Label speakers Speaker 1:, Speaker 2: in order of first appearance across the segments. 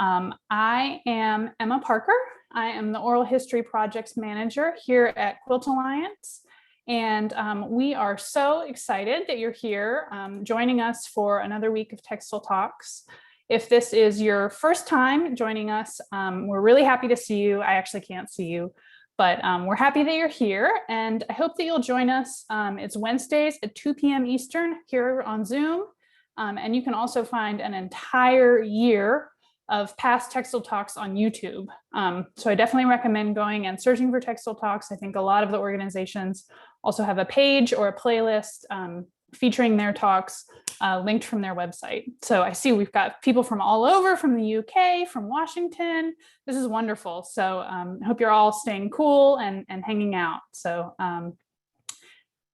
Speaker 1: I am Emma Parker. I am the Oral History Projects Manager here at Quilt Alliance. And we are so excited that you're here joining us for another week of Textile Talks. If this is your first time joining us, we're really happy to see you. I actually can't see you, but we're happy that you're here. And I hope that you'll join us. It's Wednesdays at 2 p.m. Eastern here on Zoom. And you can also find an entire year of past Textile Talks on YouTube. So I definitely recommend going and searching for Textile Talks. I think a lot of the organizations also have a page or a playlist featuring their talks linked from their website. So I see we've got people from all over, from the UK, from Washington. This is wonderful. So I hope you're all staying cool and hanging out. So I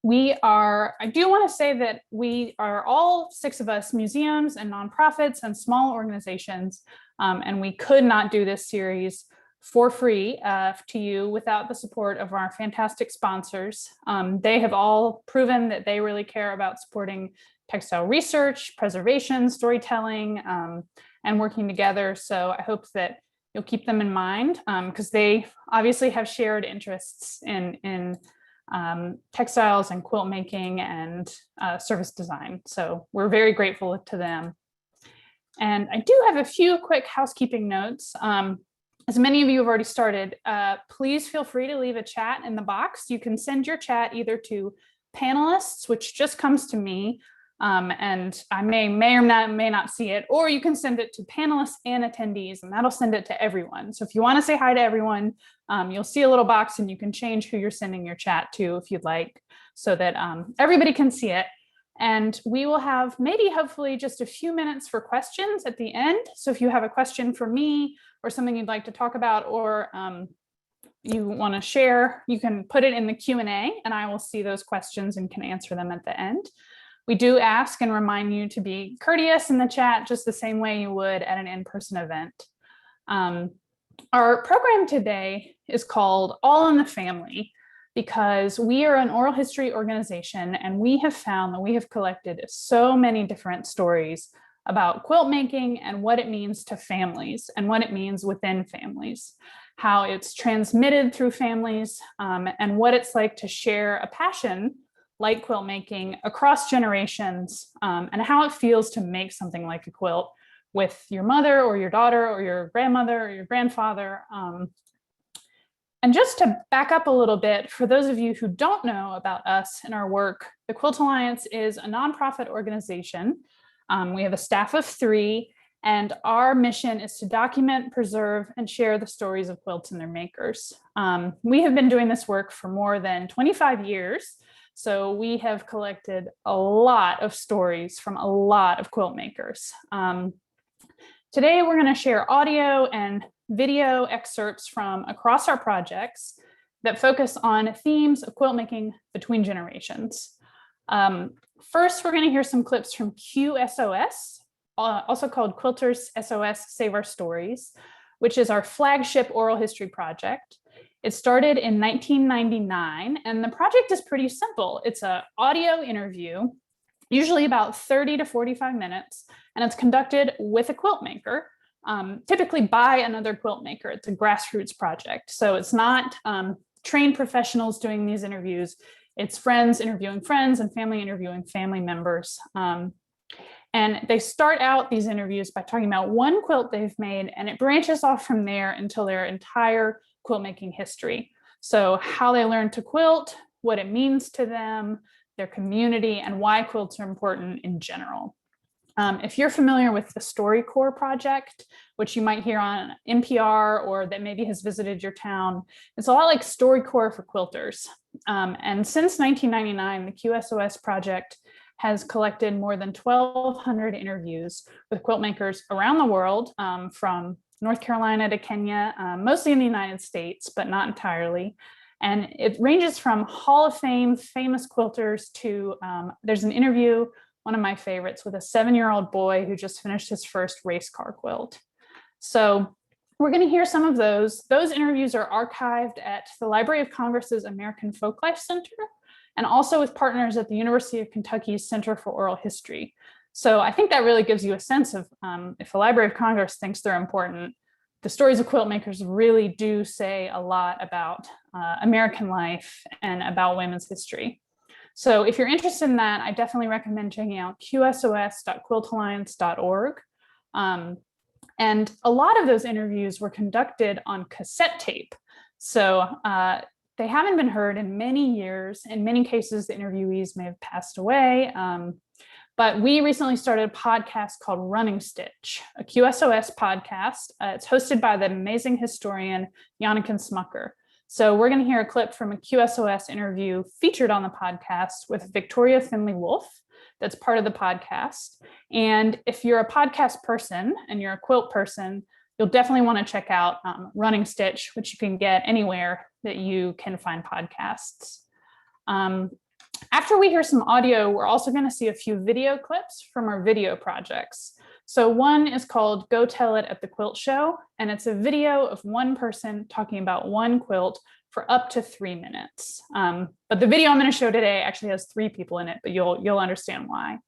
Speaker 1: do want to say that we are all six of us museums and nonprofits and small organizations, and we could not do this series for free to you without the support of our fantastic sponsors. They have all proven that they really care about supporting textile research, preservation, storytelling, and working together. So I hope that you'll keep them in mind because they obviously have shared interests in textiles and quilt making and service design. So we're very grateful to them. And I do have a few quick housekeeping notes. As many of you have already started, please feel free to leave a chat in the box. You can send your chat either to panelists, which just comes to me, and I may or may not see it, or you can send it to panelists and attendees, and that'll send it to everyone. So if you want to say hi to everyone, you'll see a little box and you can change who you're sending your chat to if you'd like, so that everybody can see it. And we will have hopefully just a few minutes for questions at the end. So if you have a question for me or something you'd like to talk about, or you want to share, you can put it in the Q&A and I will see those questions and can answer them at the end. We do ask and remind you to be courteous in the chat, just the same way you would at an in-person event. Our program today is called All in the Family, because we are an oral history organization and we have found that we have collected so many different stories about quilt making and what it means to families and what it means within families, how it's transmitted through families, and what it's like to share a passion like quilt making across generations, and how it feels to make something like a quilt with your mother or your daughter or your grandmother or your grandfather. And just to back up a little bit, for those of you who don't know about us and our work, the Quilt Alliance is a nonprofit organization. We have a staff of 3, and our mission is to document, preserve, and share the stories of quilts and their makers. We have been doing this work for more than 25 years, so we have collected a lot of stories from a lot of quilt makers. Today, we're going to share audio and video excerpts from across our projects that focus on themes of quilt making between generations. First, we're going to hear some clips from S.O.S, also called Quilters S.O.S Save Our Stories, which is our flagship oral history project. It started in 1999, and the project is pretty simple. It's an audio interview, usually about 30 to 45 minutes, and it's conducted with a quilt maker, typically by another quilt maker. It's a grassroots project. So it's not trained professionals doing these interviews. It's friends interviewing friends and family interviewing family members. And they start out these interviews by talking about one quilt they've made, and it branches off from there until their entire quilt making history. So how they learned to quilt, what it means to them, their community, and why quilts are important in general. If you're familiar with the StoryCorps project, which you might hear on NPR or that maybe has visited your town, it's a lot like StoryCorps for quilters. And since 1999, the QSOS project has collected more than 1,200 interviews with quilt makers around the world, from North Carolina to Kenya, mostly in the United States, but not entirely. And it ranges from Hall of Fame famous quilters to, there's an interview, one of my favorites, with a 7-year-old boy who just finished his first race car quilt. So we're going to hear some of those. Those interviews are archived at the Library of Congress's American Folklife Center, and also with partners at the University of Kentucky's Center for Oral History. So I think that really gives you a sense of if the Library of Congress thinks they're important, the stories of quilt makers really do say a lot about American life and about women's history. So if you're interested in that, I definitely recommend checking out qsos.quiltalliance.org. And a lot of those interviews were conducted on cassette tape. So they haven't been heard in many years. In many cases, the interviewees may have passed away. But we recently started a podcast called Running Stitch, a QSOS podcast. It's hosted by the amazing historian Janniken Smucker. So we're going to hear a clip from a QSOS interview featured on the podcast with Victoria Finley Wolf. That's part of the podcast. And if you're a podcast person and you're a quilt person, you'll definitely want to check out Running Stitch, which you can get anywhere that you can find podcasts. After we hear some audio, we're also going to see a few video clips from our video projects. So one is called Go Tell It at the Quilt Show, and it's a video of one person talking about one quilt for up to 3 minutes. But the video I'm going to show today actually has 3 people in it, but you'll understand why.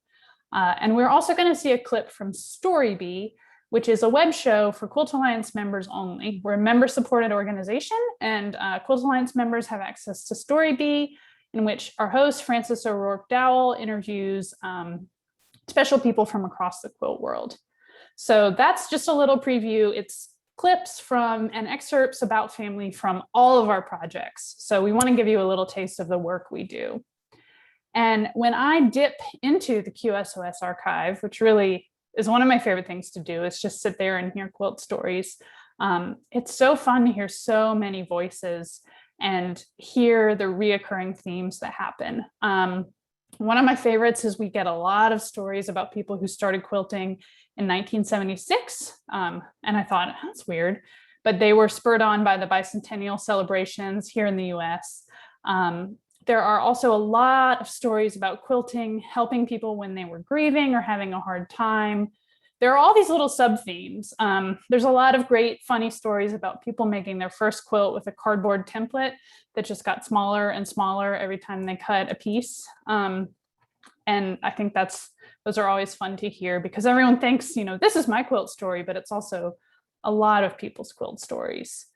Speaker 1: And we're also going to see a clip from Storybee, which is a web show for Quilt Alliance members only. We're a member-supported organization, and Quilt Alliance members have access to Storybee, in which our host, Frances O'Rourke Dowell, interviews special people from across the quilt world. So that's just a little preview. It's clips from and excerpts about family from all of our projects. So we want to give you a little taste of the work we do. And when I dip into the QSOS archive, which really is one of my favorite things to do, is just sit there and hear quilt stories. It's so fun to hear so many voices and hear the reoccurring themes that happen. One of my favorites is we get a lot of stories about people who started quilting in 1976. And I thought, that's weird, but they were spurred on by the bicentennial celebrations here in the US. There are also a lot of stories about quilting, helping people when they were grieving or having a hard time. There are all these little sub-themes. There's a lot of great funny stories about people making their first quilt with a cardboard template that just got smaller and smaller every time they cut a piece. And I think those are always fun to hear because everyone thinks, this is my quilt story, but it's also a lot of people's quilt stories.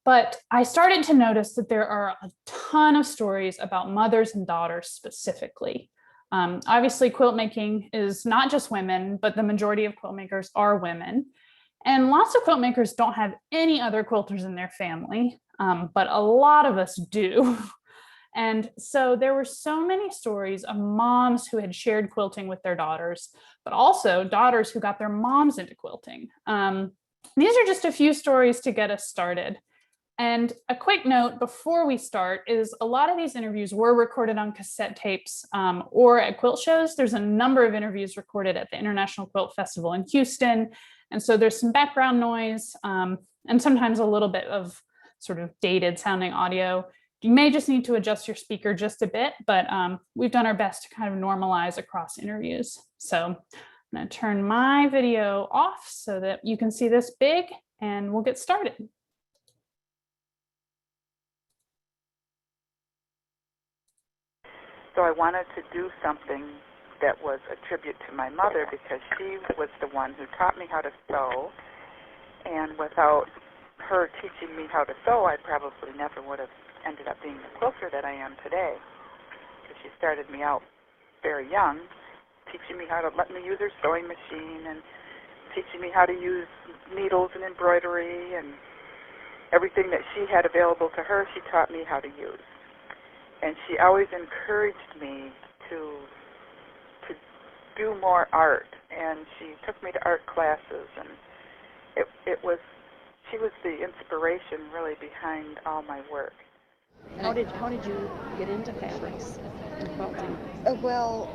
Speaker 1: But I started to notice that there are a ton of stories about mothers and daughters specifically. Obviously, quilt making is not just women, but the majority of quilt makers are women. And lots of quilt makers don't have any other quilters in their family, but a lot of us do. And so there were so many stories of moms who had shared quilting with their daughters, but also daughters who got their moms into quilting. These are just a few stories to get us started. And a quick note before we start is a lot of these interviews were recorded on cassette tapes or at quilt shows. There's a number of interviews recorded at the International Quilt Festival in Houston. And so there's some background noise and sometimes a little bit of sort of dated sounding audio. You may just need to adjust your speaker just a bit, but we've done our best to kind of normalize across interviews. So I'm going to turn my video off so that you can see this big and we'll get started.
Speaker 2: So I wanted to do something that was a tribute to my mother because she was the one who taught me how to sew. And without her teaching me how to sew, I probably never would have ended up being the quilter that I am today. Because she started me out very young, teaching me how to let me use her sewing machine and teaching me how to use needles and embroidery and everything that she had available to her, she taught me how to use. And she always encouraged me to do more art, and she took me to art classes, and she was the inspiration really behind all my work.
Speaker 3: How did you get into fabrics and quilting?
Speaker 4: Well,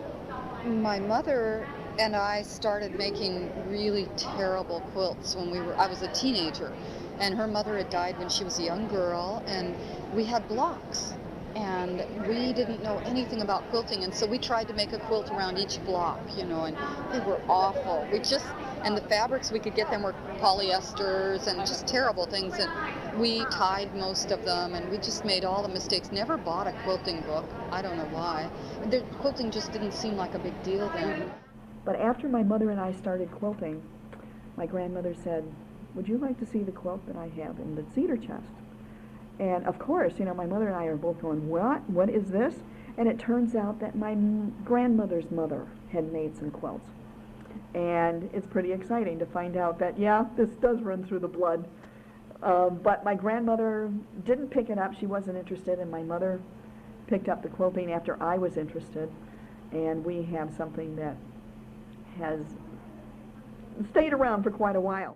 Speaker 4: my mother and I started making really terrible quilts when I was a teenager, and her mother had died when she was a young girl, and we had blocks. And we didn't know anything about quilting, and so we tried to make a quilt around each block, and they were awful. And the fabrics we could get them were polyesters and just terrible things, and we tied most of them, and we just made all the mistakes. Never bought a quilting book. I don't know why. Quilting just didn't seem like a big deal then.
Speaker 5: But after my mother and I started quilting, my grandmother said, "Would you like to see the quilt that I have in the cedar chest?" And of course, my mother and I are both going, "What? What is this?" And it turns out that my grandmother's mother had made some quilts. And it's pretty exciting to find out that, yeah, this does run through the blood. But my grandmother didn't pick it up. She wasn't interested. And my mother picked up the quilting after I was interested. And we have something that has stayed around for quite a while.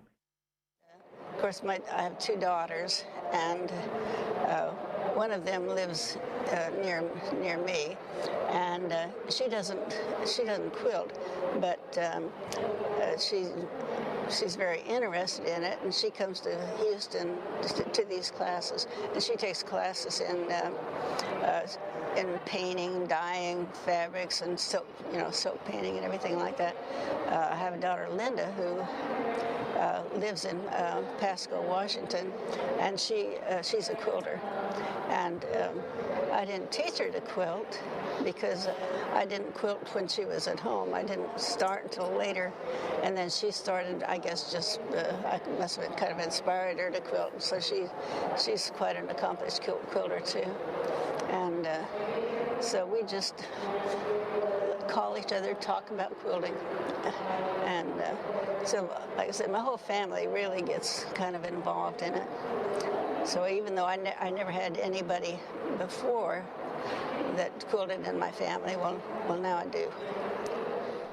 Speaker 6: Of course, I have two daughters, and one of them lives near me, and she doesn't quilt, but she's very interested in it, and she comes to Houston to these classes, and she takes classes in painting, dyeing fabrics, and silk painting and everything like that. I have a daughter, Linda, who lives in Pasco, Washington, and she's a quilter. And I didn't teach her to quilt because I didn't quilt when she was at home. I didn't start until later, and then she started. I guess just I must have kind of inspired her to quilt. So she's quite an accomplished quilter too, and so we just call each other, talk about quilting, and so like I said, my whole family really gets kind of involved in it. So even though I never had anybody before that quilted in my family, well now I do.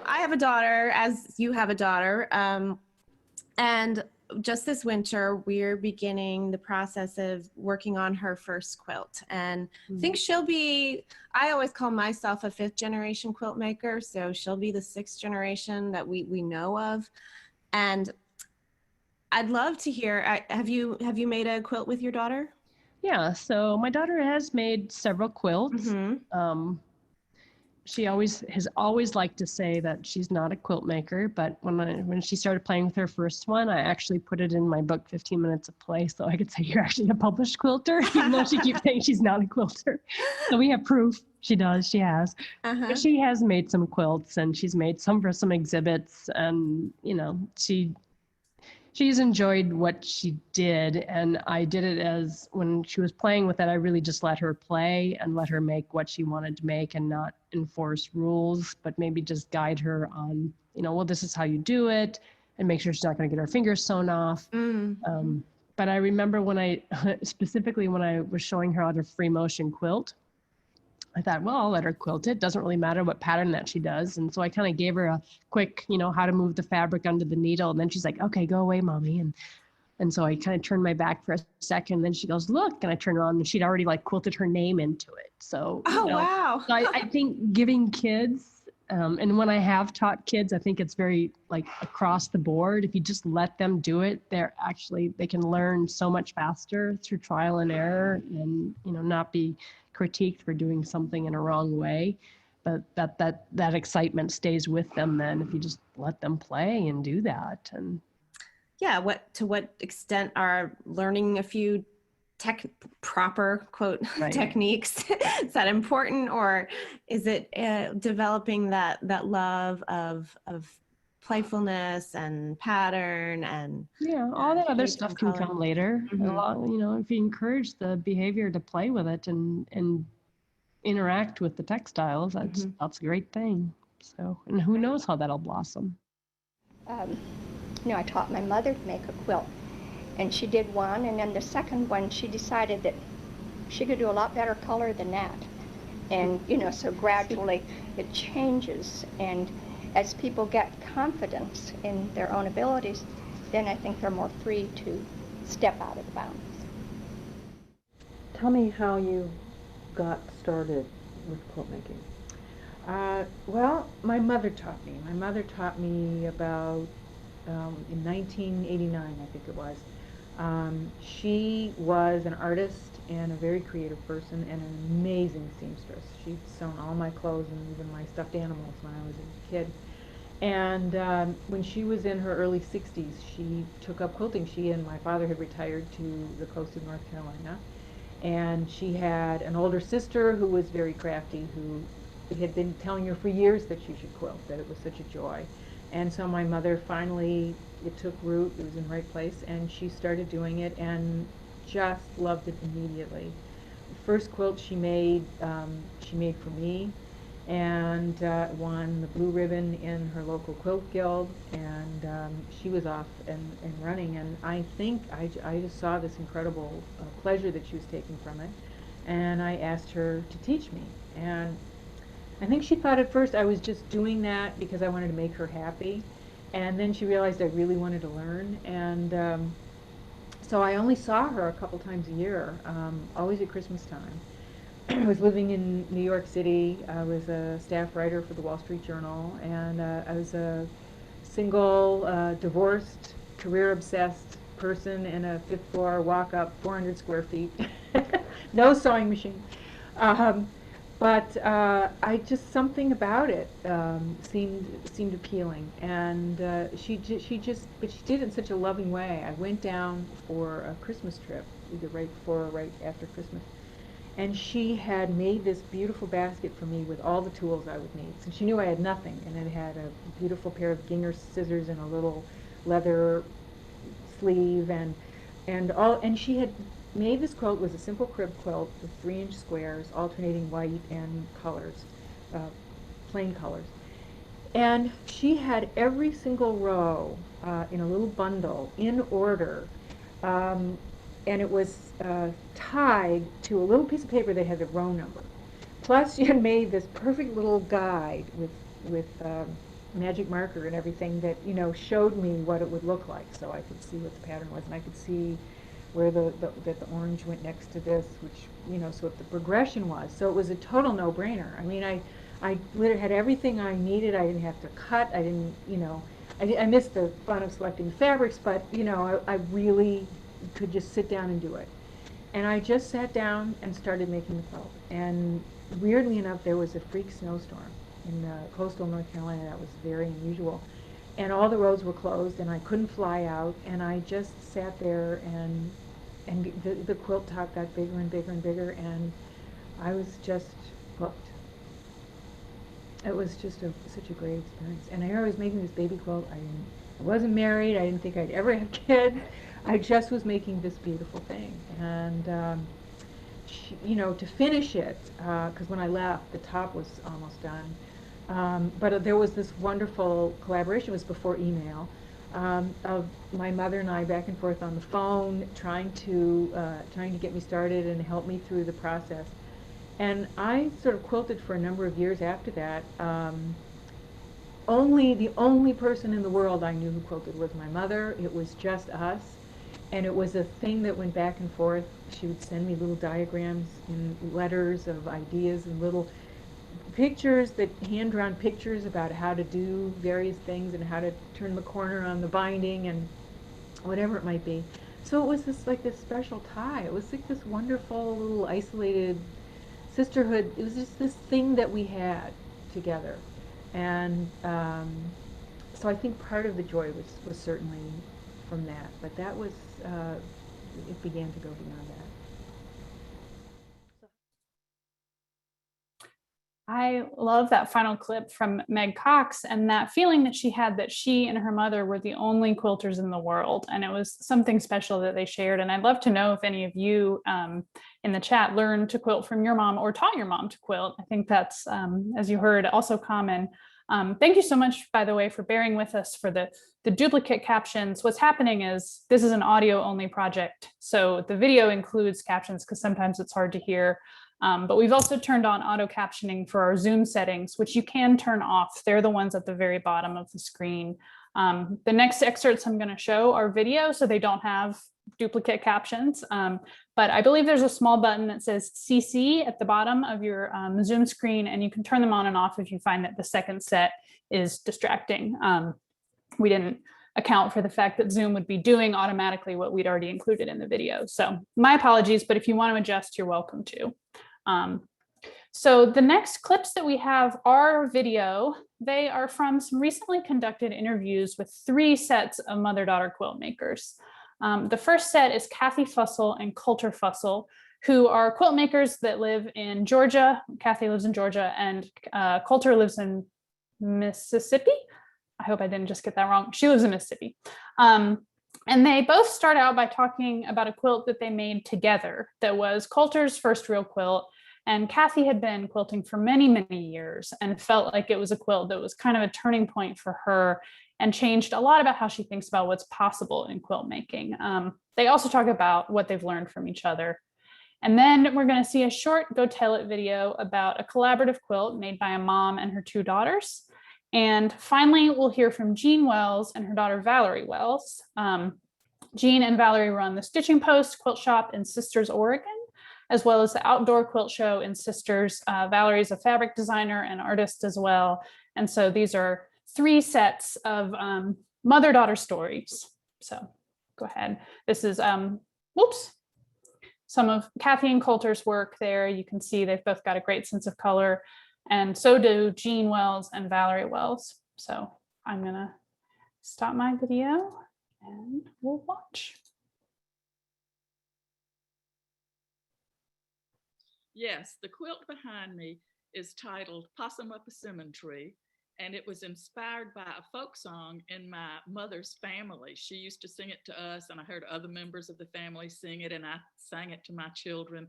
Speaker 7: I have a daughter, as you have a daughter, and just this winter, we're beginning the process of working on her first quilt. And I think she'll be, I always call myself a 5th generation quilt maker, so she'll be the 6th generation that we know of. And I'd love to hear, have you made a quilt with your daughter?
Speaker 8: Yeah, so my daughter has made several quilts.
Speaker 7: Mm-hmm.
Speaker 8: She has always liked to say that she's not a quilt maker, but when she started playing with her first one, I actually put it in my book, 15 Minutes of Play, so I could say you're actually a published quilter, even though she keeps saying she's not a quilter. So we have proof she has.
Speaker 7: Uh-huh.
Speaker 8: But she has made some quilts, and she's made some for some exhibits, and she's enjoyed what she did, and I did it as when she was playing with it, I really just let her play and let her make what she wanted to make and not enforce rules, but maybe just guide her on, well, this is how you do it, and make sure she's not going to get her fingers sewn off.
Speaker 7: Mm-hmm.
Speaker 8: But I remember specifically when I was showing her how to free motion quilt, I thought, well, I'll let her quilt it. Doesn't really matter what pattern that she does. And so I kind of gave her a quick, how to move the fabric under the needle. And then she's like, okay, go away, mommy. And so I kind of turned my back for a second. And then she goes, look, and I turned around and she'd already quilted her name into it. So,
Speaker 7: wow.
Speaker 8: So I think giving kids, and when I have taught kids, I think it's very across the board. If you just let them do it, they can learn so much faster through trial and error and, not be critiqued for doing something in a wrong way, but that excitement stays with them then if you just let them play and do that. And
Speaker 7: yeah, to what extent are learning a few proper quote
Speaker 8: right.
Speaker 7: techniques is that important, or is it developing that love of playfulness and pattern and
Speaker 8: all that other stuff can come later.
Speaker 7: Mm-hmm.
Speaker 8: If you encourage the behavior to play with it and interact with the textiles, that's a great thing. So, and who knows how that'll blossom.
Speaker 9: I taught my mother to make a quilt, and she did one, and then the second one she decided that she could do a lot better color than that. And so gradually it changes, and as people get confidence in their own abilities, then I think they're more free to step out of the bounds.
Speaker 10: Tell me how you got started with quilt making.
Speaker 11: Well, my mother taught me. My mother taught me about in 1989, I think it was. She was an artist and a very creative person and an amazing seamstress. She'd sewn all my clothes and even my stuffed animals when I was a kid. And when she was in her early 60s, she took up quilting. She and my father had retired to the coast of North Carolina. And she had an older sister who was very crafty, who had been telling her for years that she should quilt, that it was such a joy. And so my mother finally, it took root, it was in the right place, and she started doing it and just loved it immediately. The first quilt she made for me, and won the blue ribbon in her local quilt guild, and she was off and running, and I think I just saw this incredible pleasure that she was taking from it, and I asked her to teach me. And I think she thought at first I was just doing that because I wanted to make her happy, and then she realized I really wanted to learn, and so I only saw her a couple times a year, always at Christmas time. I was living in New York City. I was a staff writer for the Wall Street Journal, and I was a single, divorced, career-obsessed person in a fifth floor walk-up, 400 square feet, no sewing machine. But I just, something about it seemed appealing, and but she did it in such a loving way. I went down for a Christmas trip, either right before or right after Christmas, and she had made this beautiful basket for me with all the tools I would need. So she knew I had nothing, and it had a beautiful pair of Ginger scissors and a little leather sleeve, and she had made this quilt. Was a simple crib quilt with 3-inch squares, alternating white and colors, plain colors. And she had every single row in a little bundle in order. And it was tied to a little piece of paper that had the row number. Plus, she had made this perfect little guide with magic marker and everything that, you know, showed me what it would look like, so I could see what the pattern was, and I could see where that the orange went next to this, which, you know, so what the progression was. So it was a total no-brainer. I mean, I literally had everything I needed. I didn't have to cut. I didn't, you know, I missed the fun of selecting fabrics, but, you know, I really could just sit down and do it. And I just sat down and started making the quilt. And weirdly enough, there was a freak snowstorm in coastal North Carolina. That was very unusual. And all the roads were closed, and I couldn't fly out. And I just sat there, and the quilt top got bigger and bigger and bigger, and I was just hooked. It was just such a great experience. And I was making this baby quilt. I wasn't married. I didn't think I'd ever have kids. I just was making this beautiful thing, and you know, to finish it, because when I left, the top was almost done. But there was this wonderful collaboration. It was before email, of my mother and I back and forth on the phone, trying to get me started and help me through the process. And I sort of quilted for a number of years after that. The only person in the world I knew who quilted was my mother. It was just us. And it was a thing that went back and forth. She would send me little diagrams and letters of ideas and little pictures, hand-drawn pictures about how to do various things and how to turn the corner on the binding and whatever it might be. So it was this special tie. It was like this wonderful little isolated sisterhood. It was just this thing that we had together. And so I think part of the joy was certainly from that, but that was, it began to go beyond that.
Speaker 1: I love that final clip from Meg Cox and that feeling that she had that she and her mother were the only quilters in the world. And it was something special that they shared. And I'd love to know if any of you in the chat learned to quilt from your mom or taught your mom to quilt. I think that's, as you heard, also common. Thank you so much, by the way, for bearing with us for the duplicate captions. What's happening is this is an audio only project. So the video includes captions because sometimes it's hard to hear. But we've also turned on auto captioning for our Zoom settings, which you can turn off. They're the ones at the very bottom of the screen. The next excerpts I'm going to show are video, so they don't have duplicate captions. But I believe there's a small button that says CC at the bottom of your Zoom screen, and you can turn them on and off if you find that the second set is distracting. We didn't account for the fact that Zoom would be doing automatically what we'd already included in the video. So my apologies, but if you want to adjust, you're welcome to. So the next clips that we have are video. They are from some recently conducted interviews with 3 sets of mother-daughter quilt makers. The first set is Kathy Fussell and Coulter Fussell, who are quilt makers that live in Georgia. Kathy lives in Georgia, and Coulter lives in Mississippi. I hope I didn't just get that wrong. She lives in Mississippi. And they both start out by talking about a quilt that they made together that was Coulter's first real quilt. And Kathy had been quilting for many, many years and felt like it was a quilt that was kind of a turning point for her and changed a lot about how she thinks about what's possible in quilt making. They also talk about what they've learned from each other. And then we're going to see a short Go Tell It video about a collaborative quilt made by a mom and her two daughters. And finally, we'll hear from Jean Wells and her daughter, Valerie Wells. Jean and Valerie run the Stitching Post quilt shop in Sisters, Oregon, as well as the Outdoor Quilt Show in Sisters. Valerie's a fabric designer and artist as well. And so these are 3 sets of mother-daughter stories. So go ahead. This is, some of Kathy and Coulter's work there. You can see they've both got a great sense of color, and so do Jean Wells and Valerie Wells. So I'm gonna stop my video and we'll watch.
Speaker 12: Yes, the quilt behind me is titled Possum Up a Cinnamon Tree, and it was inspired by a folk song in my mother's family. She used to sing it to us, and I heard other members of the family sing it, and I sang it to my children.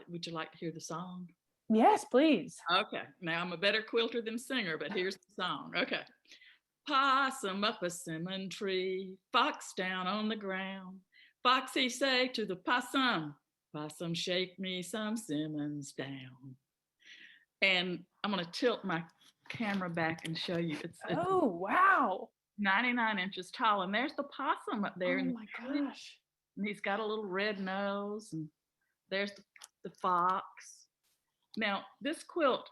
Speaker 12: Would you like to hear the song?
Speaker 1: Yes, please.
Speaker 12: Okay, now I'm a better quilter than singer, but here's the song. Okay. Possum up a cinnamon tree, fox down on the ground. Foxy say to the possum, possum shake me some cinnamons down. And I'm going to tilt my camera back and show you. It's
Speaker 1: oh, wow.
Speaker 12: 99 inches tall. And there's the possum up there.
Speaker 1: Oh
Speaker 12: in
Speaker 1: my
Speaker 12: the
Speaker 1: gosh.
Speaker 12: And he's got a little red nose. And there's the fox. Now, this quilt,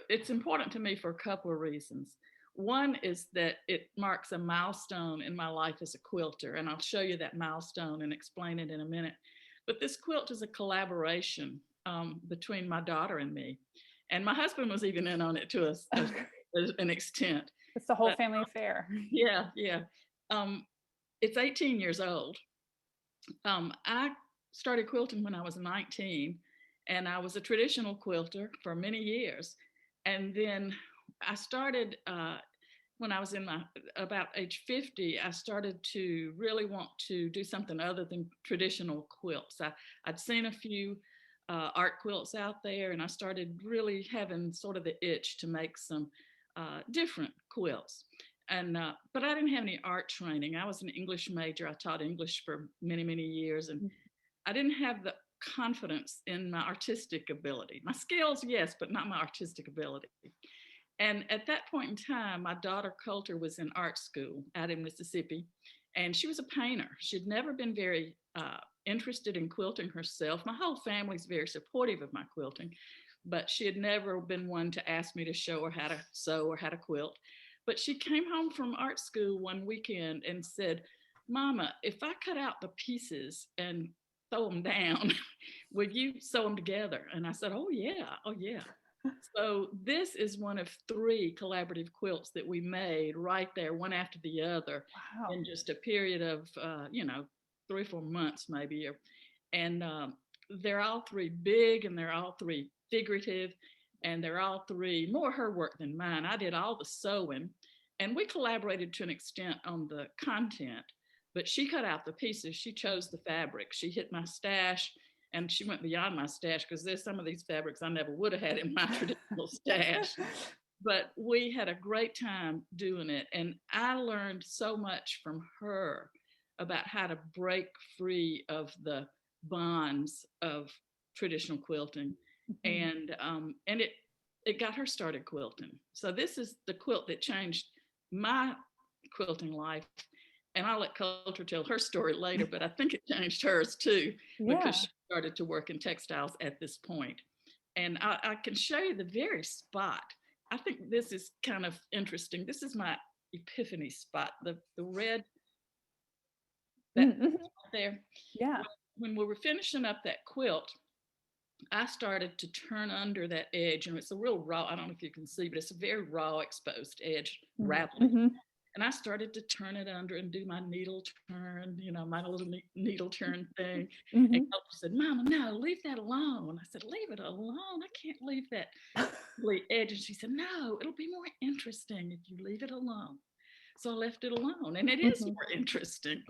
Speaker 12: it's important to me for a couple of reasons. One is that it marks a milestone in my life as a quilter, and I'll show you that milestone and explain it in a minute. But this quilt is a collaboration between my daughter and me. And my husband was even in on it to an extent.
Speaker 1: It's the whole family affair.
Speaker 12: Yeah, yeah. It's 18 years old. I started quilting when I was 19, and I was a traditional quilter for many years. And then I started, when I was in about age 50, I started to really want to do something other than traditional quilts. I'd seen a few art quilts out there, and I started really having sort of the itch to make some different quilts. And but I didn't have any art training. I was an English major. I taught English for many, many years, and I didn't have the confidence in my artistic ability. My skills, yes, but not my artistic ability. And at that point in time, my daughter Coulter was in art school out in Mississippi, and she was a painter. She'd never been very interested in quilting herself. My whole family's very supportive of my quilting, but she had never been one to ask me to show her how to sew or how to quilt. But she came home from art school one weekend and said, Mama, if I cut out the pieces and throw them down, would you sew them together? And I said, oh yeah, oh yeah. So this is one of 3 collaborative quilts that we made right there, one after the other,
Speaker 1: wow.
Speaker 12: in just a period of, 3 or 4 months maybe. And they're all 3 big, and they're all 3 figurative, and they're all 3 more her work than mine. I did all the sewing, and we collaborated to an extent on the content, but she cut out the pieces. She chose the fabric. She hit my stash, and she went beyond my stash, because there's some of these fabrics I never would have had in my traditional stash. But we had a great time doing it, and I learned so much from her about how to break free of the bonds of traditional quilting. And it got her started quilting. So this is the quilt that changed my quilting life. And I'll let Coulter tell her story later, but I think it changed hers too, because she started to work in textiles at this point. And I can show you the very spot. I think this is kind of interesting. This is my epiphany spot, the red that there.
Speaker 1: Yeah.
Speaker 12: When we were finishing up that quilt, I started to turn under that edge, and it's a real raw, I don't know if you can see, but it's a very raw exposed edge, rattling. And I started to turn it under and do my needle turn, you know, my little needle turn thing. And Kelton said, Mama, no, leave that alone. I said, leave it alone. I can't leave that edge. And she said, no, it'll be more interesting if you leave it alone. So I left it alone, and it is more interesting.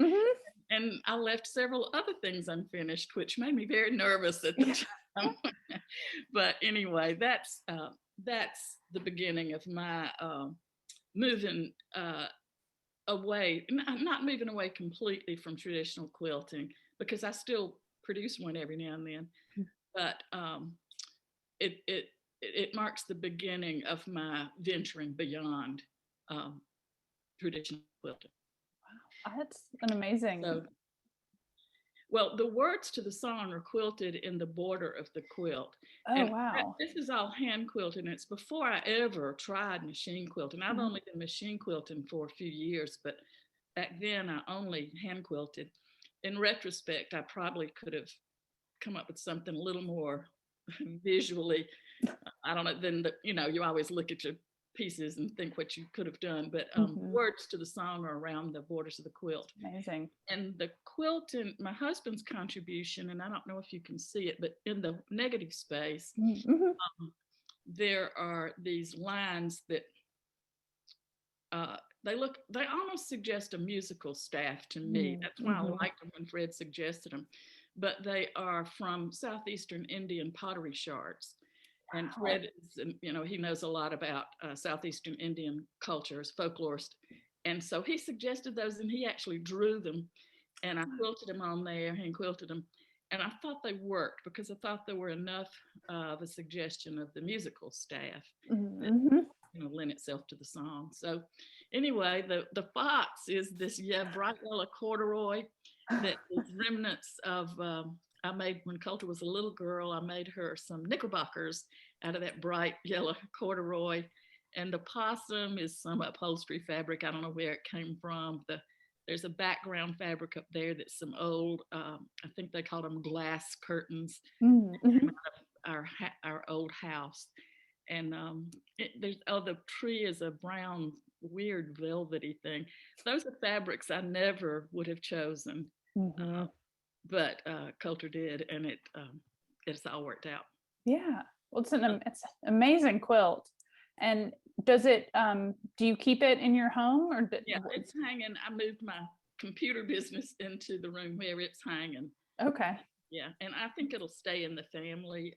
Speaker 12: And I left several other things unfinished, which made me very nervous at the time. But anyway, that's the beginning of my moving away, not moving away completely from traditional quilting, because I still produce one every now and then, but it marks the beginning of my venturing beyond traditional quilting.
Speaker 1: Wow, that's an amazing.
Speaker 12: So, well, the words to the song are quilted in the border of the quilt.
Speaker 1: Oh,
Speaker 12: and
Speaker 1: wow.
Speaker 12: This is all hand quilted, and it's before I ever tried machine quilting. I've only been machine quilting for a few years, but back then I only hand quilted. In retrospect, I probably could have come up with something a little more visually, I don't know, then you always look at your pieces and think what you could have done, but words to the song are around the borders of the quilt.
Speaker 1: Amazing.
Speaker 12: And the quilt, and my husband's contribution, and I don't know if you can see it, but in the negative space, there are these lines that they almost suggest a musical staff to me. That's why I liked them when Fred suggested them. But they are from Southeastern Indian pottery shards. And Fred is, he knows a lot about Southeastern Indian culture as folklorist. And so he suggested those, and he actually drew them. And I quilted them on there, and quilted them. And I thought they worked, because I thought there were enough of a suggestion of the musical staff that lend itself to the song. So anyway, the fox is this bright yellow corduroy that is remnants of I made, when Coulter was a little girl, I made her some knickerbockers out of that bright yellow corduroy. And the possum is some upholstery fabric. I don't know where it came from. There's a background fabric up there that's some old, I think they called them glass curtains that came out of our old house. And the tree is a brown, weird, velvety thing. Those are fabrics I never would have chosen. But Coulter did, and it's all worked out.
Speaker 1: Yeah, well, it's an amazing quilt. And does it? Do you keep it in your home, or?
Speaker 12: Yeah, it's hanging. I moved my computer business into the room where it's hanging.
Speaker 1: Okay.
Speaker 12: Yeah, and I think it'll stay in the family.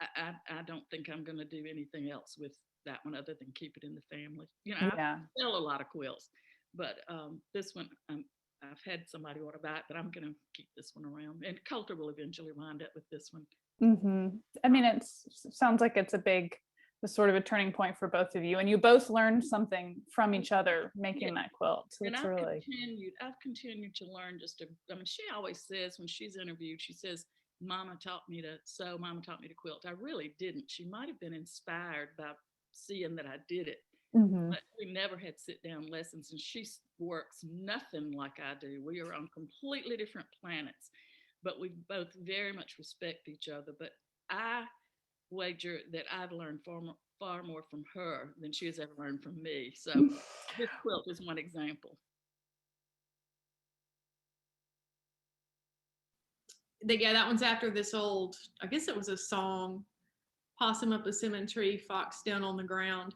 Speaker 12: I don't think I'm going to do anything else with that one other than keep it in the family. I sell a lot of quilts, but this one I've had somebody order buy it, but I'm going to keep this one around. And Coulter will eventually wind up with this one.
Speaker 1: I mean, it sounds like it's sort of a turning point for both of you, and you both learned something from each other making that quilt. So
Speaker 12: and
Speaker 1: I've
Speaker 12: continued to learn. She always says when she's interviewed, she says, Mama taught me to sew, Mama taught me to quilt. I really didn't. She might have been inspired by seeing that I did it. But we never had sit-down lessons, and she works nothing like I do. We are on completely different planets, but we both very much respect each other. But I wager that I've learned far more from her than she has ever learned from me. So this quilt is one example.
Speaker 13: That one's after this old, I guess it was a song, Possum up a cinnamon tree, fox down on the ground.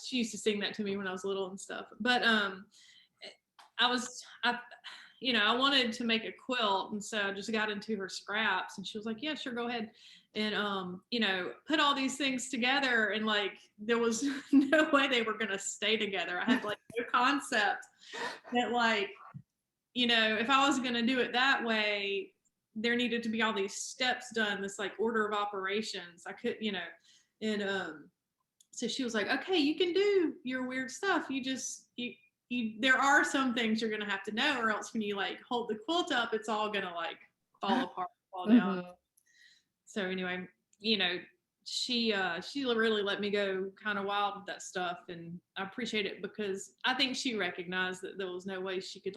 Speaker 13: She used to sing that to me when I was little and stuff. But I wanted to make a quilt, and so I just got into her scraps, and she was like, yeah, sure, go ahead. And put all these things together, and there was no way they were gonna stay together. I had no concept that if I was gonna do it that way, there needed to be all these steps done, this order of operations. I could, and so she was like, okay, you can do your weird stuff. There are some things you're going to have to know, or else when you hold the quilt up, it's all going to fall apart, fall down. So anyway, she really let me go kind of wild with that stuff. And I appreciate it, because I think she recognized that there was no way she could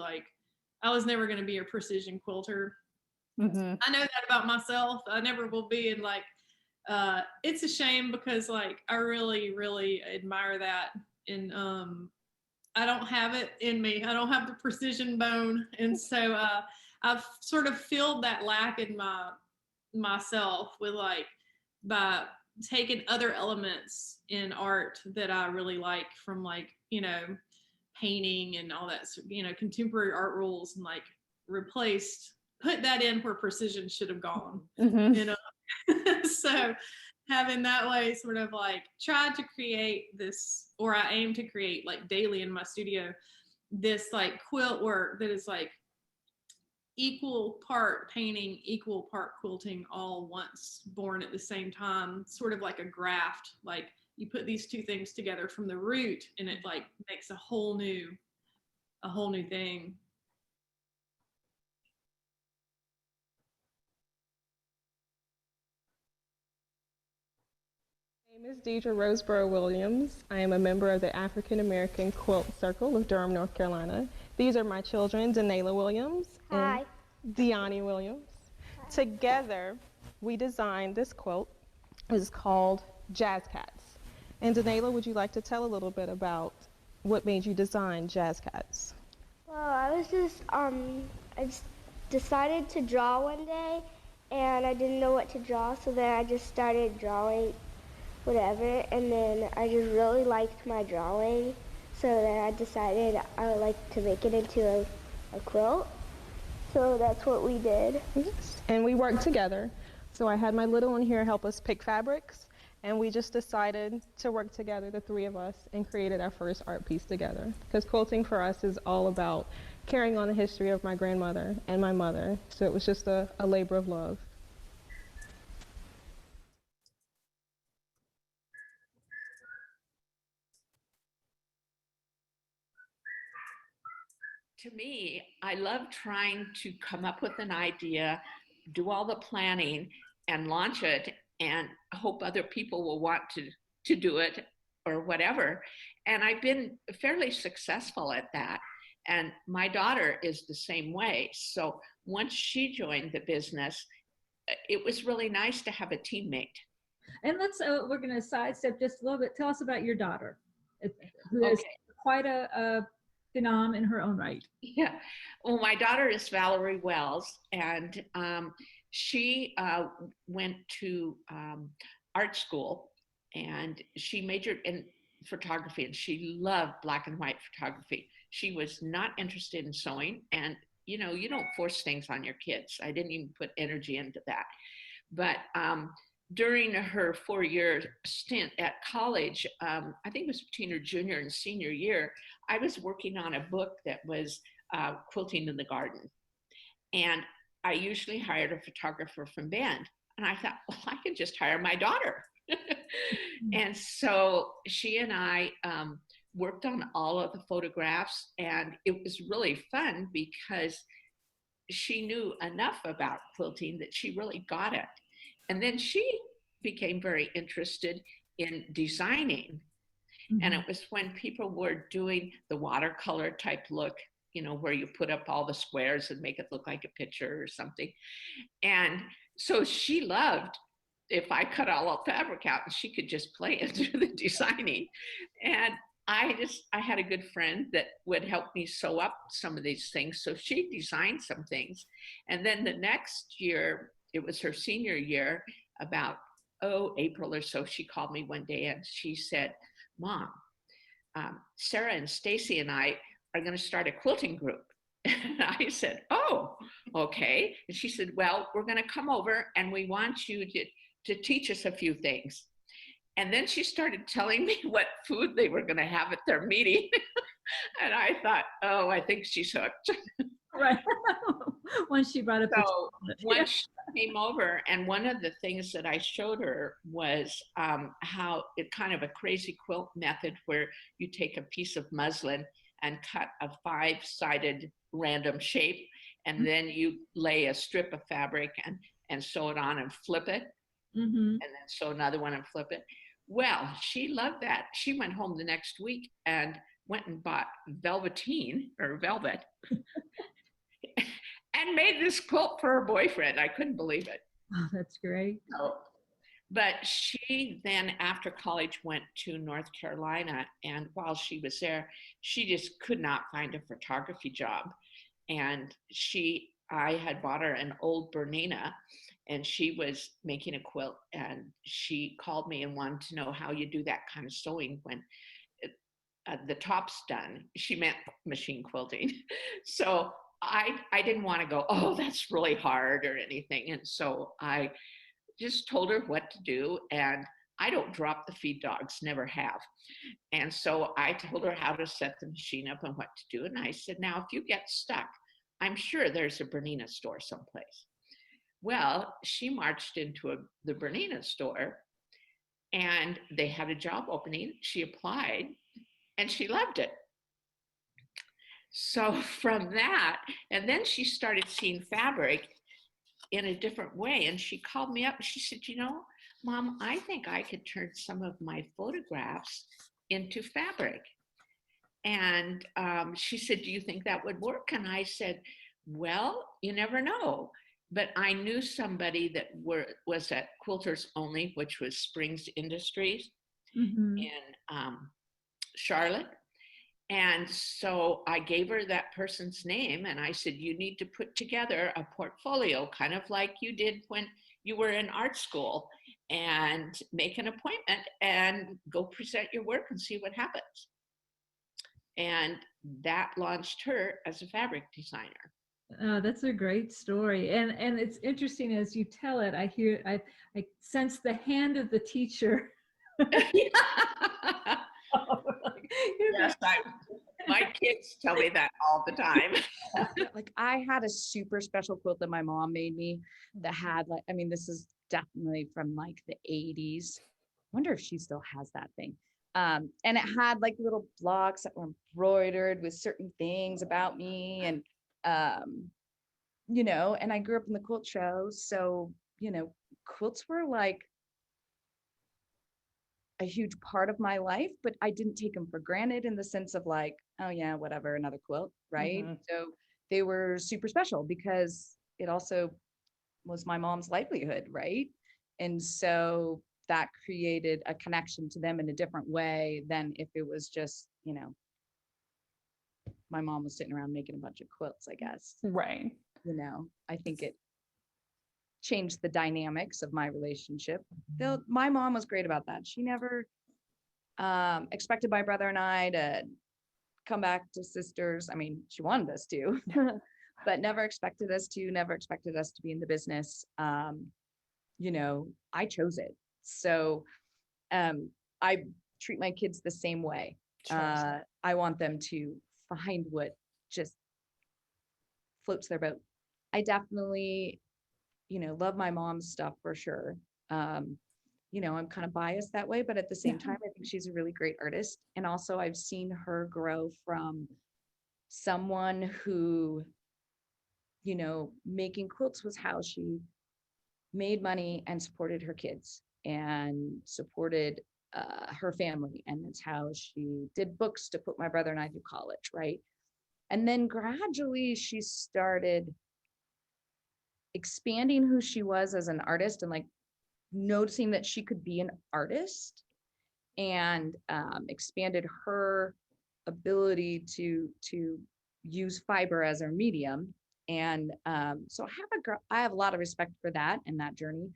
Speaker 13: I was never going to be a precision quilter. I know that about myself. I never will be. And it's a shame, because I really, really admire that. And I don't have it in me. I don't have the precision bone. And so I've sort of filled that lack in myself with like, by taking other elements in art that I really like from like, you know, painting and all that, you know, contemporary art rules, and like put that in where precision should have gone, you know. So having that way sort of like tried to create this, or I aim to create like daily in my studio, this like quilt work that is like equal part painting, equal part quilting, all once born at the same time, sort of like a graft. Like you put these two things together from the root and it like makes a whole new thing.
Speaker 14: My name is Deidre Roseborough Williams. I am a member of the African American Quilt Circle of Durham, North Carolina. These are my children, Danayla Williams and Deani Williams. Hi. Together, we designed this quilt. It's called Jazz Cats. And Danayla, would you like to tell a little bit about what made you design Jazz Cats?
Speaker 15: Well, I just decided to draw one day, and I didn't know what to draw, so then I just started drawing whatever, and then I just really liked my drawing, so then I decided I would like to make it into a quilt. So that's what we did.
Speaker 14: Yes. And we worked together. So I had my little one here help us pick fabrics, and we just decided to work together, the three of us, and created our first art piece together. Because quilting for us is all about carrying on the history of my grandmother and my mother. So it was just a labor of love.
Speaker 16: To me, I love trying to come up with an idea, do all the planning, and launch it, and hope other people will want to do it or whatever. And I've been fairly successful at that. And my daughter is the same way. So once she joined the business, it was really nice to have a teammate.
Speaker 17: And we're going to sidestep just a little bit. Tell us about your daughter, who is quite a phenom in her own right.
Speaker 16: Yeah. Well, my daughter is Valerie Wells, and she went to art school, and she majored in photography, and she loved black and white photography. She was not interested in sewing, and you know, you don't force things on your kids. I didn't even put energy into that. But during her 4-year stint at college, I think it was between her junior and senior year, I was working on a book that was quilting in the garden. And I usually hired a photographer from Bend. And I thought, well, I could just hire my daughter. And so she and I worked on all of the photographs, and it was really fun because she knew enough about quilting that she really got it. And then she became very interested in designing. Mm-hmm. And it was when people were doing the watercolor type look, you know, where you put up all the squares and make it look like a picture or something. And so she loved if I cut all the fabric out and she could just play and do the designing. And I had a good friend that would help me sew up some of these things. So she designed some things. And then the next year, it was her senior year, about, April or so, she called me one day and she said, Mom, Sarah and Stacy and I are going to start a quilting group. And I said, oh, okay. And she said, well, we're going to come over and we want you to teach us a few things. And then she started telling me what food they were going to have at their meeting. And I thought, oh, I think she's hooked.
Speaker 17: Right. Once she brought up
Speaker 16: once she came over, and one of the things that I showed her was how it kind of a crazy quilt method where you take a piece of muslin and cut a 5-sided random shape, and then you lay a strip of fabric and sew it on and flip it, and then sew another one and flip it. Well, she loved that. She went home the next week and went and bought velveteen or velvet and made this quilt for her boyfriend. I couldn't believe it.
Speaker 17: Oh, that's great.
Speaker 16: So, But she then, after college, went to North Carolina, and while she was there, she just could not find a photography job. And I had bought her an old Bernina, and she was making a quilt, and she called me and wanted to know how you do that kind of sewing when the top's done. She meant machine quilting. So I didn't want to go, oh, that's really hard or anything. And so I just told her what to do. And I don't drop the feed dogs, never have. And so I told her how to set the machine up and what to do. And I said, now, if you get stuck, I'm sure there's a Bernina store someplace. Well, she marched into the Bernina store, and they had a job opening. She applied, and she loved it. So from that, and then she started seeing fabric in a different way. And she called me up and she said, you know, Mom, I think I could turn some of my photographs into fabric. And she said, do you think that would work? And I said, well, you never know. But I knew somebody that was at Quilters Only, which was Springs Industries in Charlotte. And so I gave her that person's name, and I said, you need to put together a portfolio, kind of like you did when you were in art school, and make an appointment and go present your work and see what happens. And that launched her as a fabric designer.
Speaker 17: Oh, that's a great story. And it's interesting as you tell it, I sense the hand of the teacher.
Speaker 16: Yes, my kids tell me that all the time.
Speaker 18: Like, I had a super special quilt that my mom made me that had, like, I mean, this is definitely from like the 80s. I wonder if she still has that thing. And it had like little blocks that were embroidered with certain things about me. And, you know, and I grew up in the quilt show. So, you know, quilts were like a huge part of my life, but I didn't take them for granted in the sense of like, oh yeah, whatever, another quilt, right? So they were super special because it also was my mom's livelihood, right? And so that created a connection to them in a different way than if it was just, you know, my mom was sitting around making a bunch of quilts, I guess.
Speaker 1: Right.
Speaker 18: You know, I think it changed the dynamics of my relationship. Though my mom was great about that. She never expected my brother and I to come back to sisters. I mean, she wanted us to, but never expected us to be in the business. You know, I chose it. So I treat my kids the same way. I want them to find what just floats their boat. I definitely, you know, love my mom's stuff for sure. You know, I'm kind of biased that way, but at the same time, I think she's a really great artist. And also I've seen her grow from someone who, you know, making quilts was how she made money and supported her kids and supported her family. And that's how she did books to put my brother and I through college, right? And then gradually she started expanding who she was as an artist and like noticing that she could be an artist, and expanded her ability to use fiber as her medium. And so I have a lot of respect for that and that journey.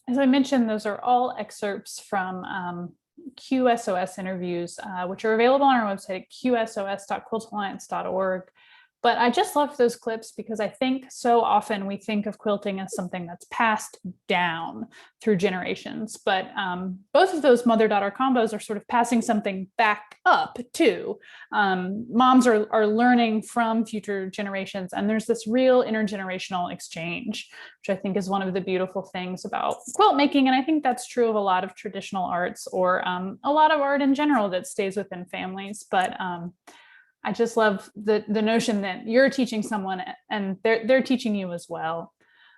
Speaker 1: As I mentioned, those are all excerpts from S.O.S interviews, which are available on our website at qsos.quiltalliance.org. But I just love those clips because I think so often we think of quilting as something that's passed down through generations. But both of those mother-daughter combos are sort of passing something back up too. Moms are learning from future generations, and there's this real intergenerational exchange, which I think is one of the beautiful things about quilt making. And I think that's true of a lot of traditional arts, or a lot of art in general that stays within families. But I just love the notion that you're teaching someone and they're teaching you as well.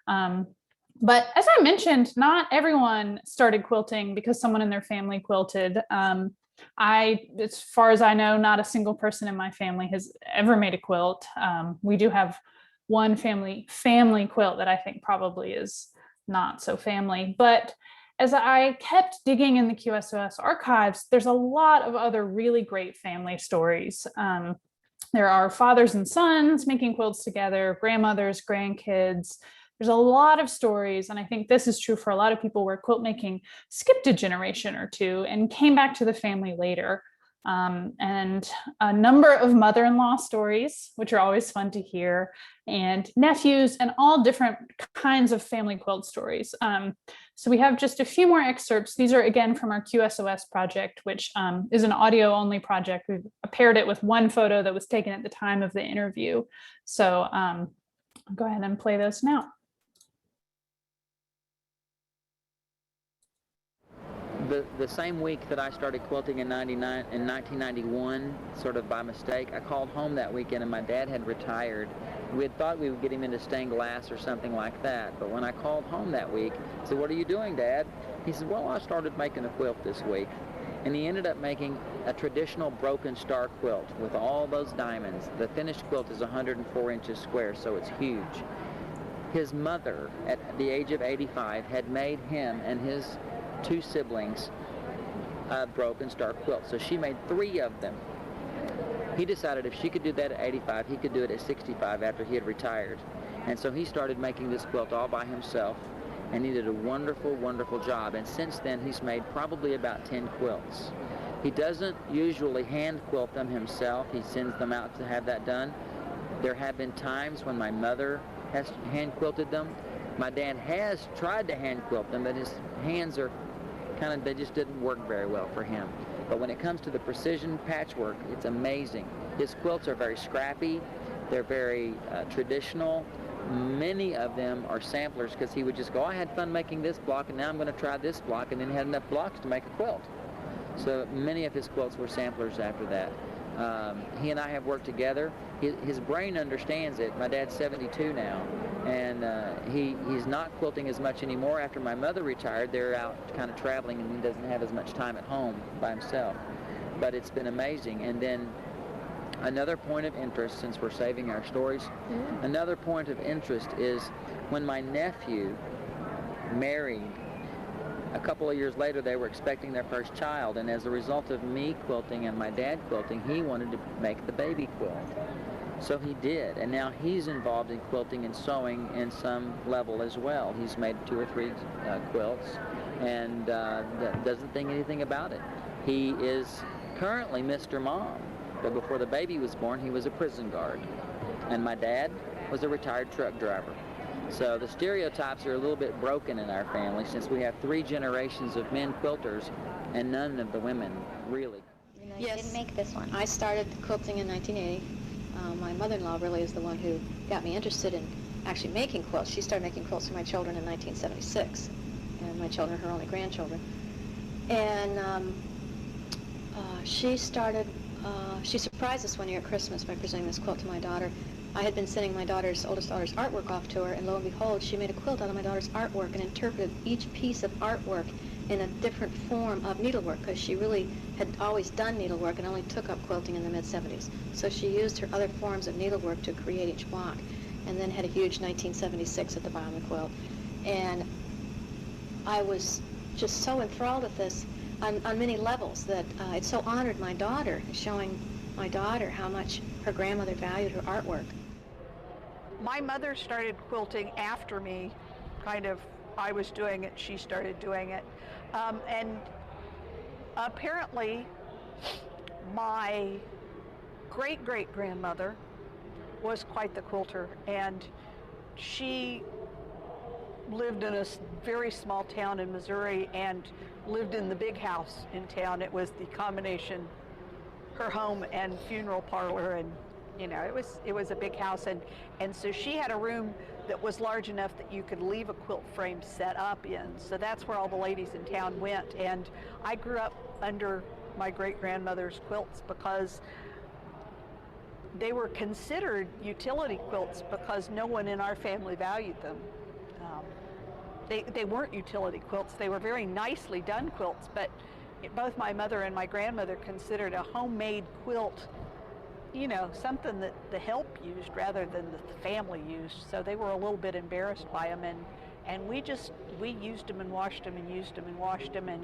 Speaker 1: But as I mentioned, not everyone started quilting because someone in their family quilted. As far as I know, not a single person in my family has ever made a quilt. We do have one family quilt that I think probably is not so family. But as I kept digging in the QSOS archives, there's a lot of other really great family stories. There are fathers and sons making quilts together, grandmothers, grandkids. There's a lot of stories, and I think this is true for a lot of people, where quilt making skipped a generation or two and came back to the family later. And a number of mother-in-law stories, which are always fun to hear, and nephews, and all different kinds of family quilt stories. So we have just a few more excerpts. These are again from our QSOS project, which is an audio-only project. We've paired it with one photo that was taken at the time of the interview. So I'll go ahead and play those now.
Speaker 19: The same week that I started quilting in 1991, sort of by mistake, I called home that weekend and my dad had retired. We had thought we would get him into stained glass or something like that, but when I called home that week, I said, "What are you doing, Dad?" He said, "Well, I started making a quilt this week." And he ended up making a traditional broken star quilt with all those diamonds. The finished quilt is 104 inches square, so it's huge. His mother, at the age of 85, had made him and his two siblings a broken star quilt, so she made 3 of them. He decided if she could do that at 85, he could do it at 65 after he had retired. And so he started making this quilt all by himself, and he did a wonderful, wonderful job. And since then, he's made probably about 10 quilts. He doesn't usually hand quilt them himself. He sends them out to have that done. There have been times when my mother has hand quilted them. My dad has tried to hand quilt them, but his hands are they just didn't work very well for him. But when it comes to the precision patchwork, it's amazing. His quilts are very scrappy. They're very traditional. Many of them are samplers, because he would just go, "I had fun making this block, and now I'm going to try this block," and then he had enough blocks to make a quilt. So many of his quilts were samplers after that. He and I have worked together. His brain understands it. My dad's 72 now, and he's not quilting as much anymore. After my mother retired, they're out kind of traveling, and he doesn't have as much time at home by himself. But it's been amazing. And then another point of interest, since we're saving our stories, another point of interest is when my nephew married. A couple of years later, they were expecting their first child, and as a result of me quilting and my dad quilting, he wanted to make the baby quilt. So he did, and now he's involved in quilting and sewing in some level as well. He's made 2 or 3 quilts, and doesn't think anything about it. He is currently Mr. Mom, but before the baby was born, he was a prison guard, and my dad was a retired truck driver. So the stereotypes are a little bit broken in our family, since we have 3 generations of men quilters and none of the women, really.
Speaker 20: You didn't make this one. I started quilting in 1980. My mother-in-law really is the one who got me interested in actually making quilts. She started making quilts for my children in 1976, and my children are her only grandchildren. And she surprised us one year at Christmas by presenting this quilt to my daughter. I had been sending my oldest daughter's artwork off to her, and lo and behold, she made a quilt out of my daughter's artwork and interpreted each piece of artwork in a different form of needlework, because she really had always done needlework and only took up quilting in the mid-70s. So she used her other forms of needlework to create each block, and then had a huge 1976 at the bottom of the quilt. And I was just so enthralled with this on many levels that it so honored my daughter, showing my daughter how much her grandmother valued her artwork.
Speaker 21: My mother started quilting after me, kind of. I was doing it, she started doing it. And apparently my great-great-grandmother was quite the quilter, and she lived in a very small town in Missouri and lived in the big house in town. It was the combination, her home and funeral parlor, and you know, it was a big house, and so she had a room that was large enough that you could leave a quilt frame set up in. So that's where all the ladies in town went, and I grew up under my great-grandmother's quilts because they were considered utility quilts because no one in our family valued them. They weren't utility quilts. They were very nicely done quilts, but both my mother and my grandmother considered a homemade quilt, you know, something that the help used rather than the family used. So they were a little bit embarrassed by them, and we used them and washed them and used them and washed them, and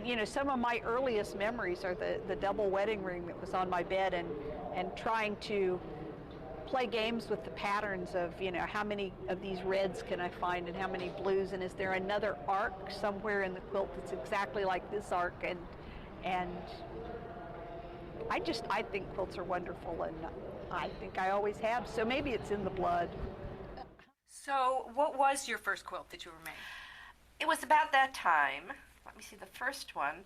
Speaker 21: you know, some of my earliest memories are the double wedding ring that was on my bed, and trying to play games with the patterns of, you know, how many of these reds can I find and how many blues, and is there another arc somewhere in the quilt that's exactly like this arc, and I think quilts are wonderful, and I think I always have, so maybe it's in the blood.
Speaker 2: So what was your first quilt that you ever made?
Speaker 22: It was about that time. Let me see, the first one.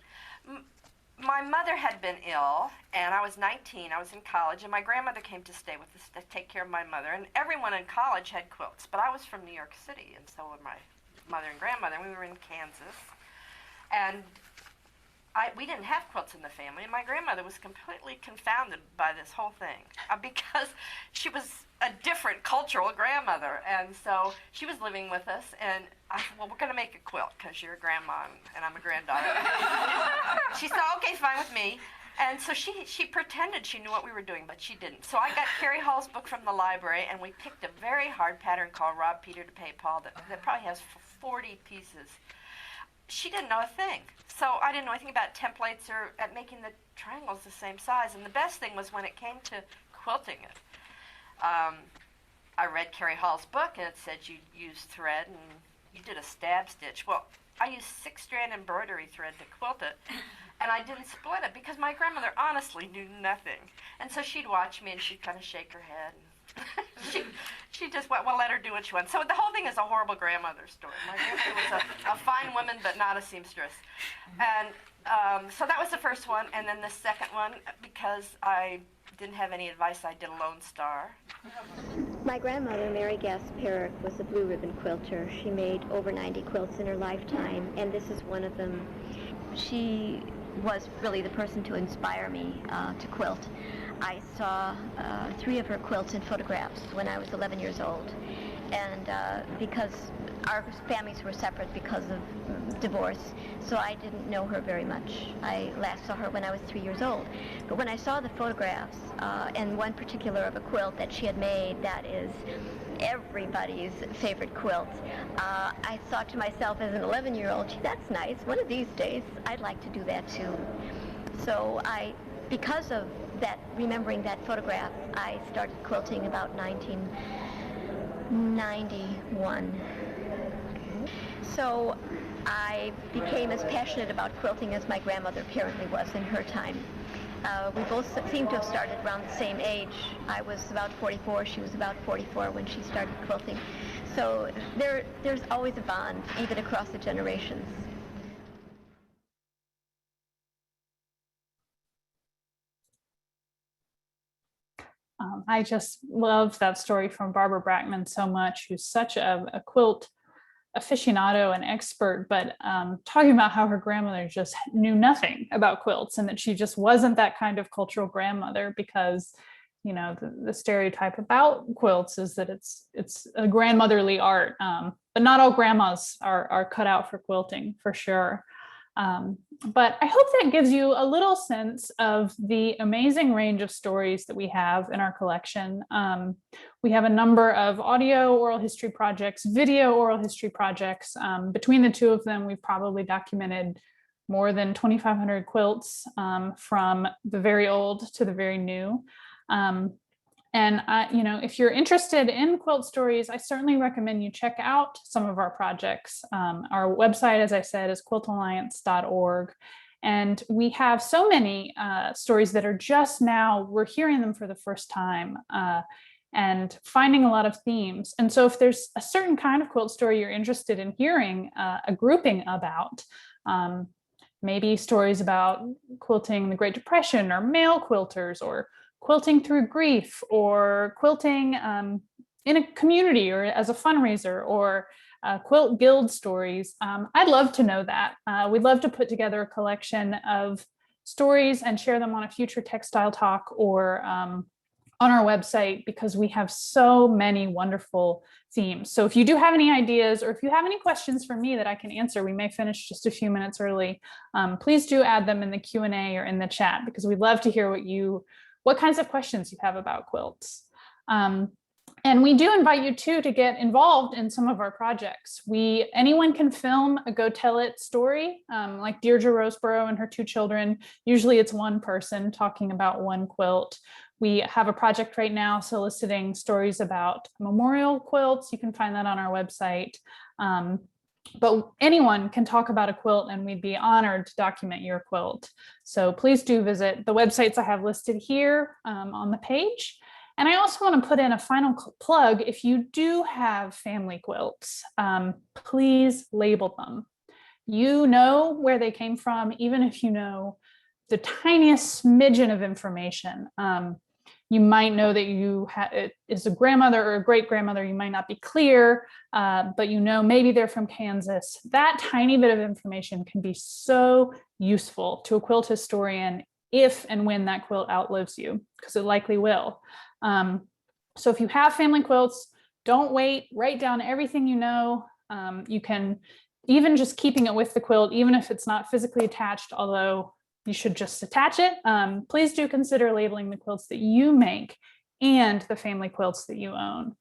Speaker 22: My mother had been ill, and I was 19. I was in college, and my grandmother came to stay with us to take care of my mother. And everyone in college had quilts, but I was from New York City, and so were my mother and grandmother. We were in Kansas, and we didn't have quilts in the family, and my grandmother was completely confounded by this whole thing because she was a different cultural grandmother, and so she was living with us, and I said, well, we're going to make a quilt because you're a grandma and I'm a granddaughter. She said, okay, fine with me. And so she pretended she knew what we were doing, but she didn't. So I got Carrie Hall's book from the library, and we picked a very hard pattern called Rob Peter to Pay Paul that probably has 40 pieces. She didn't know a thing. So I didn't know anything about templates or at making the triangles the same size. And the best thing was when it came to quilting it. I read Carrie Hall's book, and it said you use thread and you did a stab stitch. Well, I used 6-strand embroidery thread to quilt it, and I didn't split it because my grandmother honestly knew nothing. And so she'd watch me, and she'd kind of shake her head. She just went, well, let her do what she wants. So the whole thing is a horrible grandmother story. My grandmother was a fine woman, but not a seamstress. And so that was the first one. And then the second one, because I didn't have any advice, I did a Lone Star.
Speaker 15: My grandmother, Mary Gasparic, was a blue ribbon quilter. She made over 90 quilts in her lifetime, and this is one of them. She was really the person to inspire me to quilt. I saw 3 of her quilts in photographs when I was 11 years old, and because our families were separate because of divorce, so I didn't know her very much. I last saw her when I was 3 years old. But when I saw the photographs, and one particular of a quilt that she had made that is everybody's favorite quilt, I thought to myself as an 11-year-old, gee, that's nice. One of these days, I'd like to do that too. So because of that, remembering that photograph, I started quilting about 1991. So I became as passionate about quilting as my grandmother apparently was in her time. We both seem to have started around the same age. I was about 44, she was about 44 when she started quilting. So there's always a bond, even across the generations.
Speaker 1: I just love that story from Barbara Brackman so much, who's such a quilt aficionado and expert, but talking about how her grandmother just knew nothing about quilts, and that she just wasn't that kind of cultural grandmother, because, you know, the stereotype about quilts is that it's a grandmotherly art, but not all grandmas are cut out for quilting, for sure. But I hope that gives you a little sense of the amazing range of stories that we have in our collection. We have a number of audio oral history projects, video oral history projects. Between the two of them, we've probably documented more than 2,500 quilts, from the very old to the very new. And you know, if you're interested in quilt stories, I certainly recommend you check out some of our projects. Our website, as I said, is quiltalliance.org. And we have so many stories that are just now, we're hearing them for the first time, and finding a lot of themes. And so if there's a certain kind of quilt story you're interested in hearing a grouping about, maybe stories about quilting the Great Depression, or male quilters, or quilting through grief, or quilting in a community or as a fundraiser, or quilt guild stories, I'd love to know that. We'd love to put together a collection of stories and share them on a future Textile Talk or on our website because we have so many wonderful themes. So if you do have any ideas or if you have any questions for me that I can answer, we may finish just a few minutes early. Please do add them in the Q&A or in the chat because we'd love to hear what kinds of questions you have about quilts. And we do invite you too to get involved in some of our projects. Anyone can film a Go Tell It story, like Deirdre Roseborough and her 2 children. Usually it's one person talking about one quilt. We have a project right now soliciting stories about memorial quilts. You can find that on our website. But anyone can talk about a quilt and we'd be honored to document your quilt. So please do visit the websites I have listed here on the page. And I also want to put in a final plug. If you do have family quilts, please label them. You know where they came from, even if you know the tiniest smidgen of information. You might know that it is a grandmother or a great grandmother. You might not be clear, but you know maybe they're from Kansas. That tiny bit of information can be so useful to a quilt historian if and when that quilt outlives you, because it likely will. So if you have family quilts, don't wait, write down everything you know. You can even just keeping it with the quilt, even if it's not physically attached, although you should just attach it. Please do consider labeling the quilts that you make and the family quilts that you own.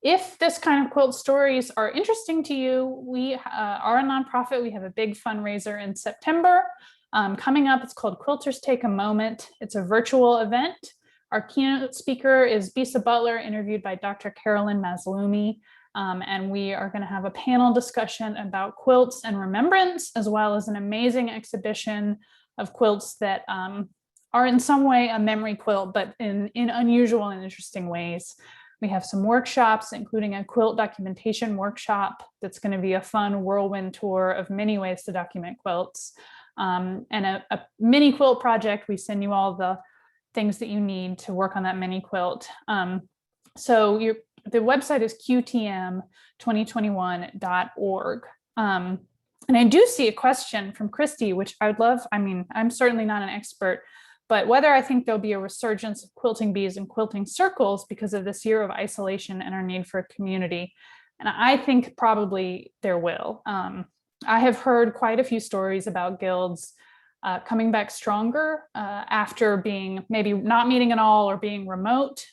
Speaker 1: If this kind of quilt stories are interesting to you, we are a nonprofit. We have a big fundraiser in September coming up. It's called Quilters Take a Moment. It's a virtual event. Our keynote speaker is Bisa Butler, interviewed by Dr. Carolyn Maslumi. And we are going to have a panel discussion about quilts and remembrance, as well as an amazing exhibition of quilts that are in some way a memory quilt, but in unusual and interesting ways. We have some workshops, including a quilt documentation workshop that's going to be a fun whirlwind tour of many ways to document quilts. And a mini quilt project. We send you all the things that you need to work on that mini quilt. The website is qtm2021.org. And I do see a question from Christy, which I would love. I mean, I'm certainly not an expert, but whether I think there'll be a resurgence of quilting bees and quilting circles because of this year of isolation and our need for a community. And I think probably there will. I have heard quite a few stories about guilds coming back stronger after being maybe not meeting at all or being remote.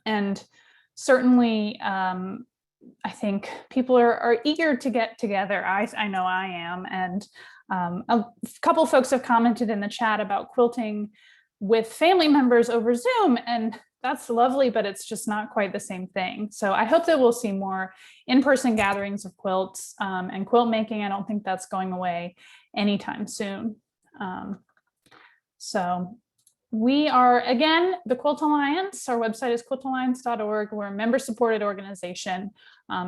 Speaker 1: And certainly, I think people are eager to get together. I know I am. And a couple of folks have commented in the chat about quilting with family members over Zoom. And that's lovely, but it's just not quite the same thing. So I hope that we'll see more in-person gatherings of quilts and quilt making. I don't think that's going away anytime soon. So we are, again, the Quilt Alliance. Our website is quiltalliance.org. We're a member-supported organization.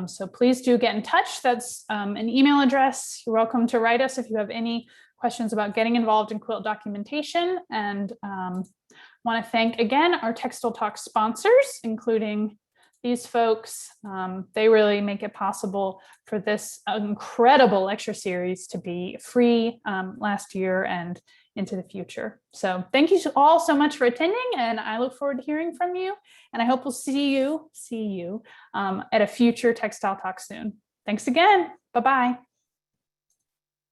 Speaker 1: So please do get in touch. That's an email address. You're welcome to write us if you have any questions about getting involved in quilt documentation. And want to thank again our Textile Talks sponsors, including these folks. They really make it possible for this incredible lecture series to be free last year and into the future. So thank you all so much for attending, and I look forward to hearing from you. And I hope we'll see you at a future Textile Talk soon. Thanks again. Bye-bye.